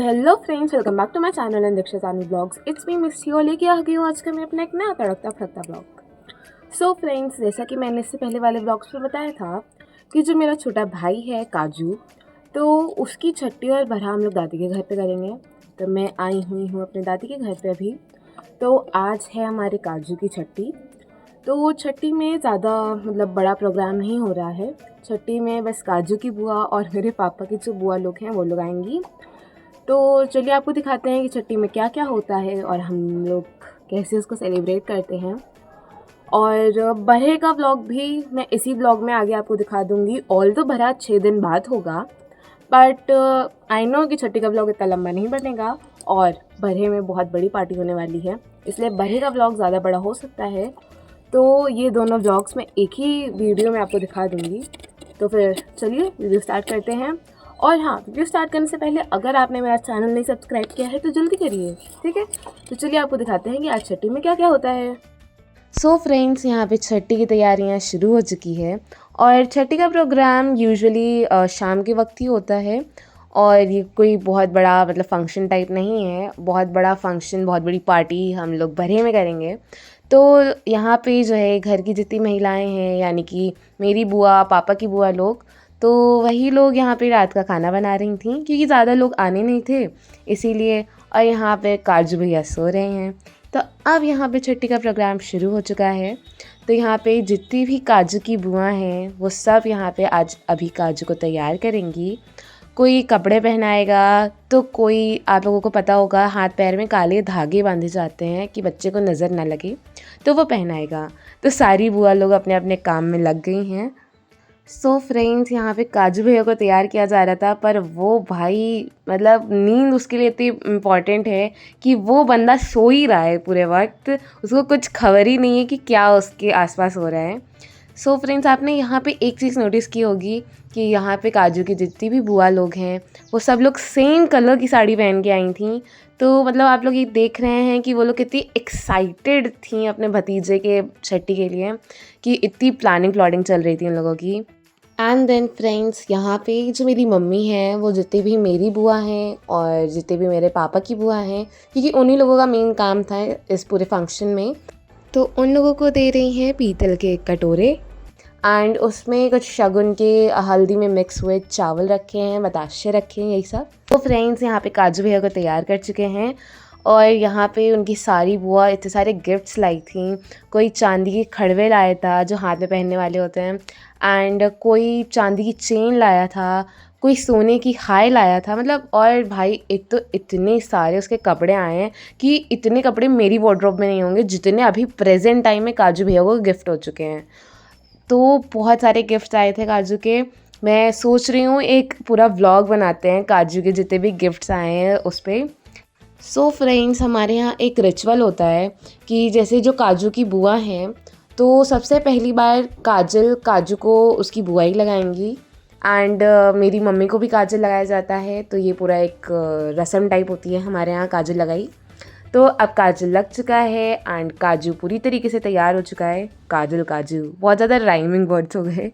Hello friends, welcome back to my channel and Diksha Sanvi blogs. It's me miss हियो लेके आ गई हूँ आज का मैं अपना एक नया तड़कता फड़कता ब्लॉग। सो फ्रेंड्स, जैसा कि मैंने इससे पहले वाले ब्लॉग्स में बताया था कि जो मेरा छोटा भाई है काजू, तो उसकी छठी और भरा हम लोग दादी के घर पे करेंगे। तो मैं आई हुई हूँ अपने दादी के घर पे अभी। तो आज है हमारे काजू की छठी। तो छठी में ज़्यादा बड़ा प्रोग्राम नहीं हो रहा है। छठी में बस काजू की बुआ और मेरे पापा की जो बुआ लोग हैं वो लोग आएंगी। तो चलिए आपको दिखाते हैं कि छठी में क्या क्या होता है और हम लोग कैसे उसको सेलिब्रेट करते हैं। और बरहे का व्लॉग भी मैं इसी व्लॉग में आगे आपको दिखा दूंगी। ऑल तो भरा 6 दिन बाद होगा, बट आई नो कि छठी का व्लॉग इतना लंबा नहीं बनेगा और बरहे में बहुत बड़ी पार्टी होने वाली है, इसलिए बरहे का व्लॉग ज़्यादा बड़ा हो सकता है। तो ये दोनों व्लॉग्स मैं एक ही वीडियो में आपको दिखा दूंगी। तो फिर चलिए वीडियो स्टार्ट करते हैं। और हाँ, वीडियो स्टार्ट करने से पहले अगर आपने मेरा चैनल नहीं सब्सक्राइब किया है तो जल्दी करिए, ठीक है। तो चलिए आपको दिखाते हैं कि आज छठी में क्या क्या होता है। सो फ्रेंड्स, यहाँ पे छठी की तैयारियाँ शुरू हो चुकी है और छठी का प्रोग्राम यूजुअली शाम के वक्त ही होता है। और ये कोई बहुत बड़ा फंक्शन टाइप नहीं है, बहुत बड़ा फंक्शन, बहुत बड़ी पार्टी हम लोग बरहे में करेंगे। तो यहाँ पे जो है घर की जितनी महिलाएं हैं, यानी कि मेरी बुआ, पापा की बुआ लोग, तो वही लोग यहाँ पे रात का खाना बना रही थी क्योंकि ज़्यादा लोग आने नहीं थे इसीलिए। और यहाँ पे काजू भैया सो रहे हैं। तो अब यहाँ पे छठी का प्रोग्राम शुरू हो चुका है। तो यहाँ पे जितनी भी काजू की बुआ हैं वो सब यहाँ पे आज अभी काजू को तैयार करेंगी। कोई कपड़े पहनाएगा, तो कोई, आप लोगों को पता होगा, हाथ पैर में काले धागे बांधे जाते हैं कि बच्चे को नज़र ना लगे, तो वो पहनाएगा। तो सारी बुआ लोग अपने अपने काम में लग गई हैं। सो फ्रेंड्स, यहाँ पे काजू भैया को तैयार किया जा रहा था, पर वो भाई नींद उसके लिए इतनी इम्पॉर्टेंट है कि वो बंदा सो ही रहा है पूरे वक्त, उसको कुछ खबर ही नहीं है कि क्या उसके आसपास हो रहा है। सो फ्रेंड्स, आपने यहाँ पे एक चीज़ नोटिस की होगी कि यहाँ पे काजू की जितनी भी बुआ लोग हैं वो सब लोग सेम कलर की साड़ी पहन के आई थी। तो आप लोग ये देख रहे हैं कि वो लोग कितनी एक्साइटेड थी अपने भतीजे के छठी के लिए, कि इतनी प्लानिंग प्लॉटिंग चल रही थी उन लोगों की। एंड देन फ्रेंड्स, यहाँ पे जो मेरी मम्मी हैं, वो जितनी भी मेरी बुआ हैं और जितने भी मेरे पापा की बुआ हैं, क्योंकि उन्हीं लोगों का मेन काम था इस पूरे फंक्शन में, तो उन लोगों को दे रही हैं पीतल के कटोरे। एंड उसमें कुछ शगुन के हल्दी में मिक्स हुए चावल रखे हैं, बताशे रखे हैं, यही सब। तो फ्रेंड्स, यहाँ पे काजू भैया को तैयार कर चुके हैं और यहाँ पे उनकी सारी बुआ इतने सारे गिफ्ट्स लाई थी। कोई चांदी के खड़वे लाया था जो हाथ में पहनने वाले होते हैं, एंड कोई चांदी की चेन लाया था, कोई सोने की हाई लाया था। और भाई, एक तो इतने सारे उसके कपड़े आए हैं कि इतने कपड़े मेरी वार्डरोब में नहीं होंगे जितने अभी प्रेजेंट टाइम में काजू भैया को गिफ्ट हो चुके हैं। तो बहुत सारे गिफ्ट आए थे काजू के। मैं सोच रही हूँ एक पूरा व्लॉग बनाते हैं काजू के जितने भी गिफ्ट्स आए हैं उस पर। सो फ्रेंड्स, हमारे यहाँ एक रिचुअल होता है कि जैसे जो काजू की बुआ हैं, तो सबसे पहली बार काजल काजू को उसकी बुआ ही लगाएंगी। एंड मेरी मम्मी को भी काजल लगाया जाता है। तो ये पूरा एक रस्म टाइप होती है हमारे यहाँ काजल लगाई। तो अब काजल लग चुका है एंड काजू पूरी तरीके से तैयार हो चुका है। काजल काजू, बहुत ज़्यादा राइमिंग वर्ड्स हो गए।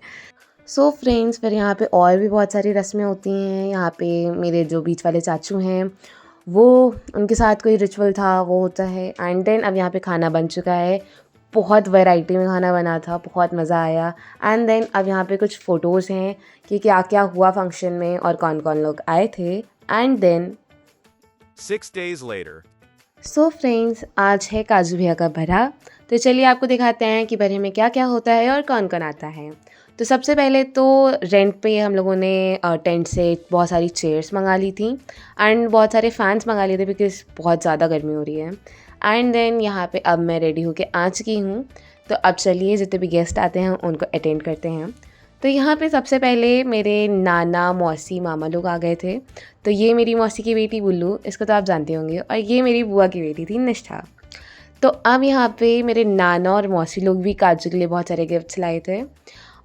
सो फ्रेंड्स, फिर यहाँ पे और भी बहुत सारी रस्में होती हैं। यहाँ पे मेरे जो बीच वाले चाचू हैं, वो, उनके साथ कोई रिचुअल था, वो होता है। एंड देन अब यहाँ पे खाना बन चुका है। बहुत वैरायटी में खाना बना था, बहुत मज़ा आया। एंड देन अब यहाँ पे कुछ फ़ोटोज़ हैं कि क्या क्या हुआ फंक्शन में और कौन कौन लोग आए थे। And then 6 days later. So friends, आज है काजू भैया का भरा। तो चलिए आपको दिखाते हैं कि भरे में क्या क्या होता है और कौन कौन आता है। तो सबसे पहले तो रेंट पे हम लोगों ने टेंट से बहुत सारी चेयर्स मंगा ली थी एंड बहुत सारे फ़ैन्स मंगा लिए थे बिकॉज़ बहुत ज़्यादा गर्मी हो रही है। एंड देन यहाँ पे अब मैं रेडी होके आ चुकी हूँ। तो अब चलिए जितने भी गेस्ट आते हैं उनको अटेंड करते हैं। तो यहाँ पे सबसे पहले मेरे नाना, मौसी, मामा लोग आ गए थे। तो ये मेरी मौसी की बेटी बुल्लू, इसको तो आप जानते होंगे, और ये मेरी बुआ की बेटी थी निष्ठा। तो अब यहाँ पे मेरे नाना और मौसी लोग भी काजू के लिए बहुत सारे गिफ्ट्स लाए थे।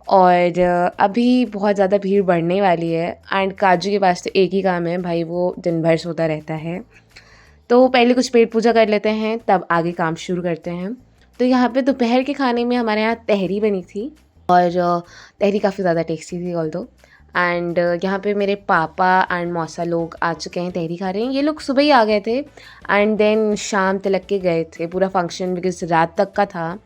और अभी बहुत ज़्यादा भीड़ बढ़ने वाली है एंड काजू के पास तो एक ही काम है भाई, वो दिन भर सोता रहता है। तो पहले कुछ पेट पूजा कर लेते हैं, तब आगे काम शुरू करते हैं। तो यहाँ पे दोपहर के खाने में हमारे यहाँ तहरी बनी थी और तहरी काफ़ी ज़्यादा टेस्टी थी ऑल्दो। एंड यहाँ पे मेरे पापा एंड मौसा लोग आ चुके हैं, तहरी खा रहे हैं। ये लोग सुबह ही आ गए थे एंड देन शाम तलक के गए थे पूरा फंक्शन, बिकॉज रात तक का था।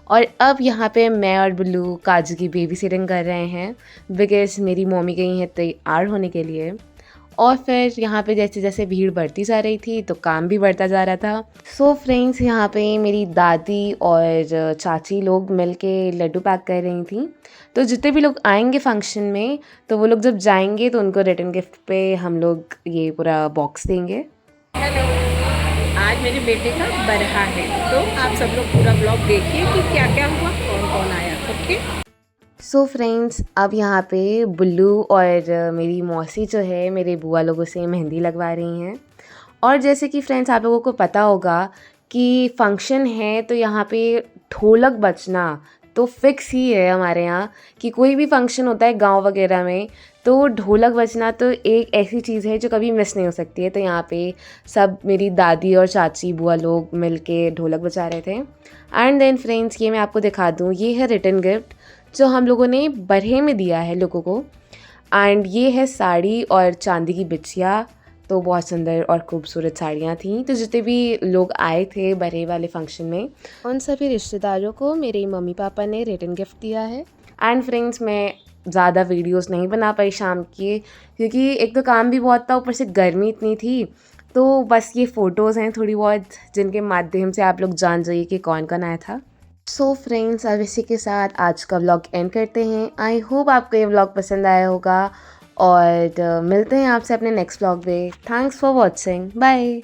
और अब यहाँ पे मैं और बुल्लू काजू की बेबी सिटिंग कर रहे हैं, बिकॉज मेरी मम्मी गई हैं तैयार होने के लिए। और फिर यहाँ पे जैसे जैसे भीड़ बढ़ती जा रही थी तो काम भी बढ़ता जा रहा था। सो फ्रेंड्स, यहाँ पे मेरी दादी और चाची लोग मिल के लड्डू पैक कर रही थी। तो जितने भी लोग आएंगे फंक्शन में, तो वो लोग जब जाएंगे तो उनको रिटर्न गिफ्ट पे हम लोग ये पूरा बॉक्स देंगे। हेलो, आज मेरे बेटे का बरहा है, तो आप सब लोग पूरा ब्लॉग देखिए कि क्या क्या हुआ, कौन कौन आया। ओके। सो फ्रेंड्स, अब यहाँ पे बुल्लू और मेरी मौसी जो है मेरे बुआ लोगों से मेहंदी लगवा रही हैं। और जैसे कि फ्रेंड्स आप लोगों को पता होगा कि फंक्शन है तो यहाँ पे ढोलक बजना तो फिक्स ही है हमारे यहाँ, कि कोई भी फंक्शन होता है गांव वगैरह में तो ढोलक बजना तो एक ऐसी चीज़ है जो कभी मिस नहीं हो सकती है। तो यहाँ पे सब मेरी दादी और चाची बुआ लोग मिल के ढोलक बजा रहे थे। एंड देन फ्रेंड्स, ये मैं आपको दिखा दूँ, ये है रिटर्न गिफ्ट जो हम लोगों ने बरहे में दिया है लोगों को। एंड ये है साड़ी और चांदी की बिछिया, तो बहुत सुंदर और खूबसूरत साड़ियाँ थीं। तो जितने भी लोग आए थे बरहे वाले फंक्शन में, उन सभी रिश्तेदारों को मेरे मम्मी पापा ने रिटर्न गिफ्ट दिया है। एंड फ्रेंड्स, मैं ज़्यादा वीडियोस नहीं बना पाई शाम की, क्योंकि एक तो काम भी बहुत था, ऊपर से गर्मी इतनी थी। तो बस ये फ़ोटोज़ हैं थोड़ी बहुत, जिनके माध्यम से आप लोग जान जाइए कि कौन कौन आया था। सो फ्रेंड्स, अब इसी के साथ आज का व्लॉग एंड करते हैं। आई होप आपको ये व्लॉग पसंद आया होगा और मिलते हैं आपसे अपने नेक्स्ट व्लॉग में। Thanks for watching, bye.